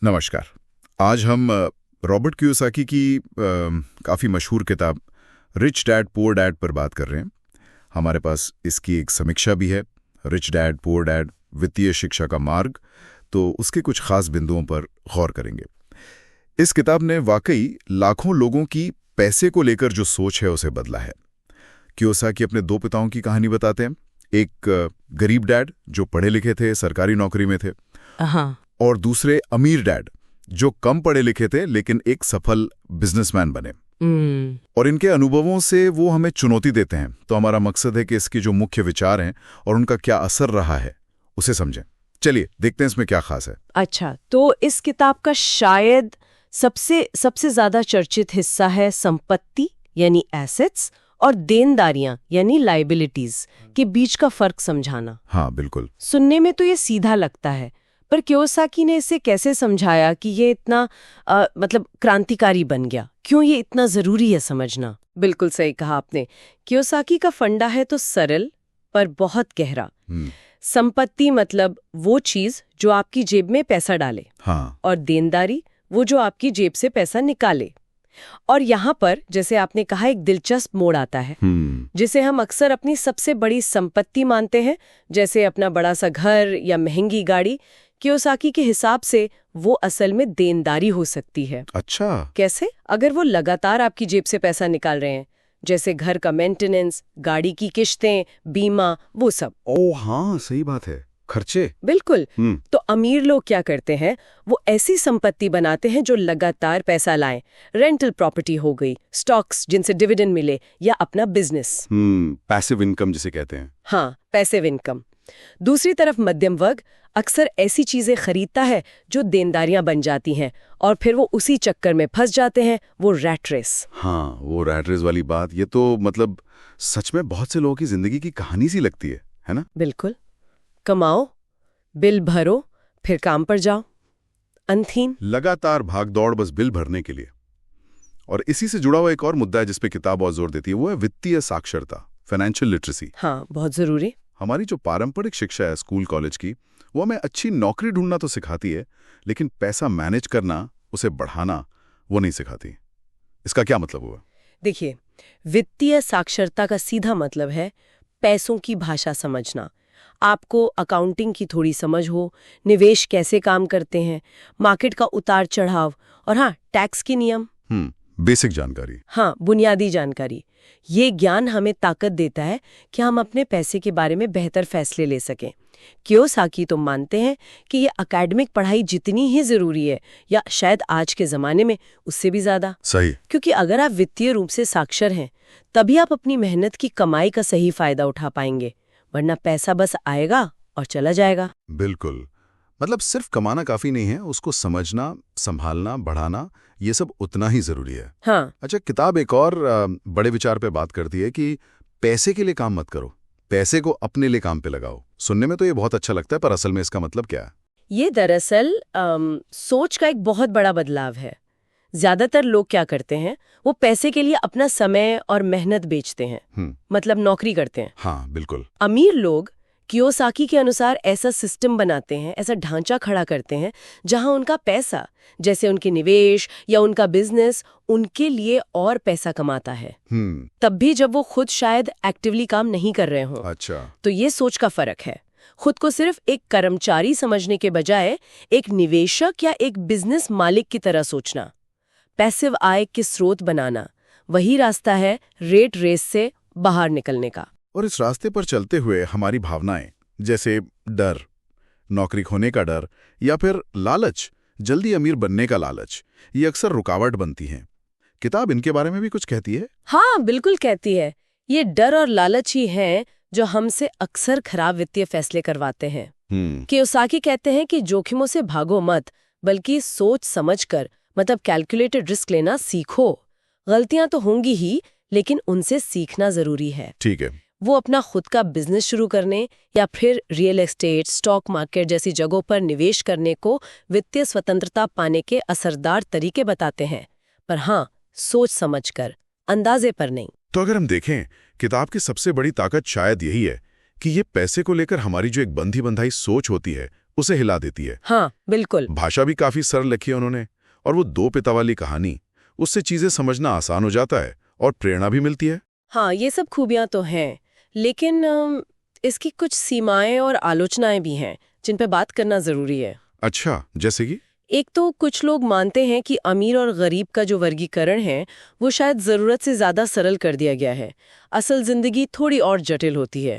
नमस्कार। आज हम रॉबर्ट कियोसाकी की काफ़ी मशहूर किताब रिच डैड पुअर डैड पर बात कर रहे हैं। हमारे पास इसकी एक समीक्षा भी है, रिच डैड पुअर डैड वित्तीय शिक्षा का मार्ग, तो उसके कुछ खास बिंदुओं पर गौर करेंगे। इस किताब ने वाकई लाखों लोगों की पैसे को लेकर जो सोच है उसे बदला है। कियोसाकी अपने दो पिताओं की कहानी बताते हैं, एक गरीब डैड जो पढ़े लिखे थे, सरकारी नौकरी में थे, हाँ। और दूसरे अमीर डैड जो कम पढ़े लिखे थे लेकिन एक सफल बिजनेसमैन बने। और इनके अनुभवों से वो हमें चुनौती देते हैं। तो हमारा मकसद है कि इसके जो मुख्य विचार हैं और उनका क्या असर रहा है उसे समझें। चलिए देखते हैं इसमें क्या खास है। अच्छा, तो इस किताब का शायद सबसे सबसे ज्यादा चर्चित हिस्सा है संपत्ति यानी एसेट्स और देनदारियां यानी लाइबिलिटीज के बीच का फर्क समझाना। हाँ बिल्कुल। सुनने में तो ये सीधा लगता है, पर कियोसाकी ने इसे कैसे समझाया कि ये इतना मतलब क्रांतिकारी बन गया, क्यों ये इतना जरूरी है समझना। बिल्कुल सही कहा आपने। कियोसाकी का फंडा है तो सरल पर बहुत गहरा। संपत्ति मतलब वो चीज जो आपकी जेब में पैसा डाले। हाँ। और देनदारी वो जो आपकी जेब से पैसा निकाले। और यहाँ पर जैसे आपने कहा एक दिलचस्प मोड़ आता है, जिसे हम अक्सर अपनी सबसे बड़ी संपत्ति मानते हैं, जैसे अपना बड़ा सा घर या महंगी गाड़ी। कियोसाकी के हिसाब से वो असल में देनदारी हो सकती है। अच्छा। कैसे? अगर वो लगातार आपकी जेब से पैसा निकाल रहे हैं, जैसे घर का मेंटेनेंस, गाड़ी की किश्तें, बीमा, वो सब। ओह हाँ, सही बात है, खर्चे। बिल्कुल। तो अमीर लोग क्या करते हैं, वो ऐसी संपत्ति बनाते हैं जो लगातार पैसा लाएं। रेंटल प्रॉपर्टी हो गई, स्टॉक्स जिनसे डिविडेंड मिले, या अपना बिजनेस। पैसिव इनकम जिसे कहते हैं। हाँ, पैसिव इनकम। दूसरी तरफ मध्यम वर्ग अक्सर ऐसी चीजें खरीदता है जो देनदारियां बन जाती हैं, और फिर वो उसी चक्कर में फंस जाते हैं, वो रैट रेस। हाँ, वो रैट रेस वाली बात, ये तो मतलब सच में बहुत से लोगों की जिंदगी की कहानी सी लगती है ना? बिल्कुल। कमाओ, बिल भरो, फिर काम पर जाओ, अंतहीन लगातार भागदौड़ बस बिल भरने के लिए। और इसी से जुड़ा हुआ एक और मुद्दा है जिस पे किताब बहुत जोर देती है, वो है वित्तीय साक्षरता, फाइनेंशियल लिटरेसी। हाँ, बहुत जरूरी। हमारी जो पारंपरिक शिक्षा है स्कूल कॉलेज की, वो हमें अच्छी नौकरी ढूंढना तो सिखाती है, लेकिन पैसा मैनेज करना, उसे बढ़ाना, वो नहीं सिखाती। इसका क्या मतलब हुआ? देखिए, वित्तीय साक्षरता का सीधा मतलब है पैसों की भाषा समझना। आपको अकाउंटिंग की थोड़ी समझ हो, निवेश कैसे काम करते हैं, मार्केट का उतार चढ़ाव, और हाँ, टैक्स के नियम। बेसिक जानकारी। हाँ, बुनियादी जानकारी। ये ज्ञान हमें ताकत देता है कि हम अपने पैसे के बारे में बेहतर फैसले ले सकें। कियोसाकी तो मानते हैं कि ये एकेडमिक पढ़ाई जितनी ही जरूरी है, या शायद आज के जमाने में उससे भी ज्यादा। सही। क्योंकि अगर आप वित्तीय रूप से साक्षर हैं, तभी आप अपनी मेहनत की कमाई का सही फायदा उठा पाएंगे, वरना पैसा बस आएगा और चला जाएगा। बिल्कुल। मतलब सिर्फ कमाना काफी नहीं है, उसको समझना, संभालना, बढ़ाना, ये सब उतना ही जरूरी है। हाँ। अच्छा, किताब एक और बड़े विचार पे बात करती है कि पैसे के लिए काम मत करो, पैसे को अपने लिए काम पे लगाओ। सुनने में तो ये बहुत अच्छा लगता है, पर असल में इसका मतलब क्या है? ये दरअसल सोच का एक बहुत बड़ा बदलाव है। ज्यादातर लोग क्या करते हैं, वो पैसे के लिए अपना समय और मेहनत बेचते हैं, मतलब नौकरी करते हैं। हाँ बिल्कुल। अमीर लोग कियोसाकी के अनुसार ऐसा सिस्टम बनाते हैं, ऐसा ढांचा खड़ा करते हैं, जहां उनका पैसा, जैसे उनके निवेश या उनका बिजनेस, उनके लिए और पैसा कमाता है, तब भी जब वो खुद शायद एक्टिवली काम नहीं कर रहे हों। अच्छा। तो ये सोच का फर्क है। खुद को सिर्फ एक कर्मचारी समझने के बजाय एक निवेशक या एक बिजनेस मालिक की तरह सोचना, पैसिव आय के स्रोत बनाना, वही रास्ता है रेट रेस से बाहर निकलने का। और इस रास्ते पर चलते हुए हमारी भावनाएं, जैसे डर, नौकरी खोने का डर, या फिर लालच, जल्दी अमीर बनने का लालच, ये अक्सर रुकावट बनती हैं। किताब इनके बारे में भी कुछ कहती है? हाँ, बिल्कुल कहती है। ये डर और लालच ही हैं जो हमसे अक्सर खराब वित्तीय फैसले करवाते हैं। कियोसाकी कहते हैं कि जोखिमों से भागो मत, बल्कि सोच समझकर, मतलब कैलकुलेटेड रिस्क लेना सीखो। गलतियां तो होंगी ही, लेकिन उनसे सीखना जरूरी है। ठीक है। वो अपना खुद का बिजनेस शुरू करने या फिर रियल एस्टेट, स्टॉक मार्केट जैसी जगहों पर निवेश करने को वित्तीय स्वतंत्रता पाने के असरदार तरीके बताते हैं, पर हाँ, सोच समझकर, अंदाजे पर नहीं। तो अगर हम देखें, किताब की सबसे बड़ी ताकत शायद यही है कि ये पैसे को लेकर हमारी जो एक बंधी बंधाई सोच होती है, उसे हिला देती है। हाँ बिल्कुल। भाषा भी काफी सरल लिखी है उन्होंने, और वो दो पिता वाली कहानी, उससे चीजें समझना आसान हो जाता है और प्रेरणा भी मिलती है। हाँ, ये सब खूबियां तो हैं, लेकिन इसकी कुछ सीमाएं और आलोचनाएं भी हैं जिन पे बात करना जरूरी है। अच्छा, जैसे कि? एक तो कुछ लोग मानते हैं कि अमीर और गरीब का जो वर्गीकरण है वो शायद जरूरत से ज्यादा सरल कर दिया गया है। असल जिंदगी थोड़ी और जटिल होती है।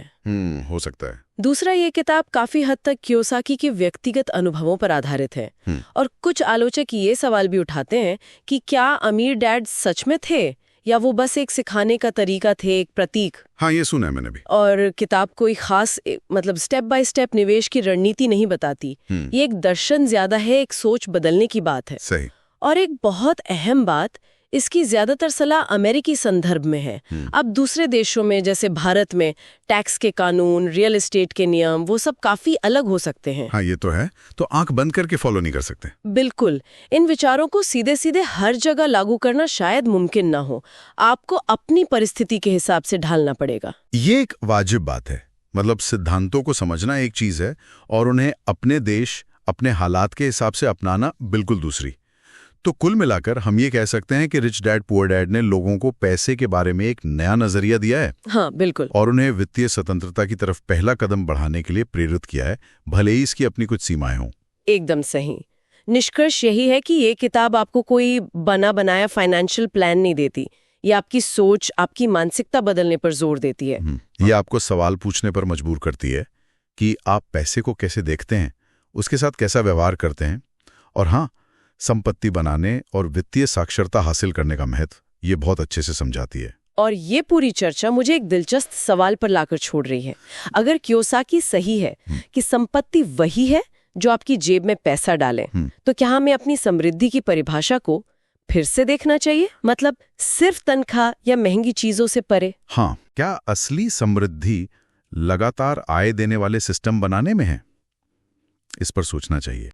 हो सकता है। दूसरा, ये किताब काफी हद तक कियोसाकी के व्यक्तिगत अनुभवों पर आधारित है। और कुछ आलोचक ये सवाल भी उठाते हैं कि क्या अमीर डैड सच में थे या वो बस एक सिखाने का तरीका थे, एक प्रतीक। हाँ, ये सुना है मैंने भी। और किताब कोई खास मतलब स्टेप बाय स्टेप निवेश की रणनीति नहीं बताती। ये एक दर्शन ज्यादा है, एक सोच बदलने की बात है। सही। और एक बहुत अहम बात, इसकी ज्यादातर सलाह अमेरिकी संदर्भ में है। अब दूसरे देशों में जैसे भारत में टैक्स के कानून, रियल एस्टेट के नियम, वो सब काफी अलग हो सकते हैं। हाँ, ये तो है। तो आंख बंद करके फॉलो नहीं कर सकते। बिल्कुल। इन विचारों को सीधे सीधे हर जगह लागू करना शायद मुमकिन ना हो। आपको अपनी परिस्थिति के हिसाब से ढालना पड़ेगा। ये एक वाजिब बात है। मतलब सिद्धांतों को समझना एक चीज है और उन्हें अपने देश, अपने हालात के हिसाब से अपनाना बिल्कुल दूसरी। तो कुल मिलाकर हम ये कह सकते हैं कि रिच डैड पुअर डैड ने लोगों को पैसे के बारे में एक नया नजरिया दिया है। हाँ बिल्कुल। और उन्हें वित्तीय स्वतंत्रता की तरफ पहला कदम बढ़ाने के लिए प्रेरित किया है, भले ही इसकी अपनी कुछ सीमाएं हों। एकदम सही। निष्कर्ष यही है कि ये किताब आपको कोई बना बनाया फाइनेंशियल प्लान नहीं देती। ये आपकी सोच, आपकी मानसिकता बदलने पर जोर देती है। ये आपको सवाल पूछने पर मजबूर करती है कि आप पैसे को कैसे देखते हैं, उसके साथ कैसा व्यवहार करते हैं, और हाँ, संपत्ति बनाने और वित्तीय साक्षरता हासिल करने का महत्व ये बहुत अच्छे से समझाती है। और ये पूरी चर्चा मुझे एक दिलचस्प सवाल पर लाकर छोड़ रही है। अगर कियोसाकी सही है कि संपत्ति वही है जो आपकी जेब में पैसा डाले, तो क्या हमें अपनी समृद्धि की परिभाषा को फिर से देखना चाहिए? मतलब सिर्फ तनख्वाह या महंगी चीजों से परे? हाँ, क्या असली समृद्धि लगातार आय देने वाले सिस्टम बनाने में है? इस पर सोचना चाहिए।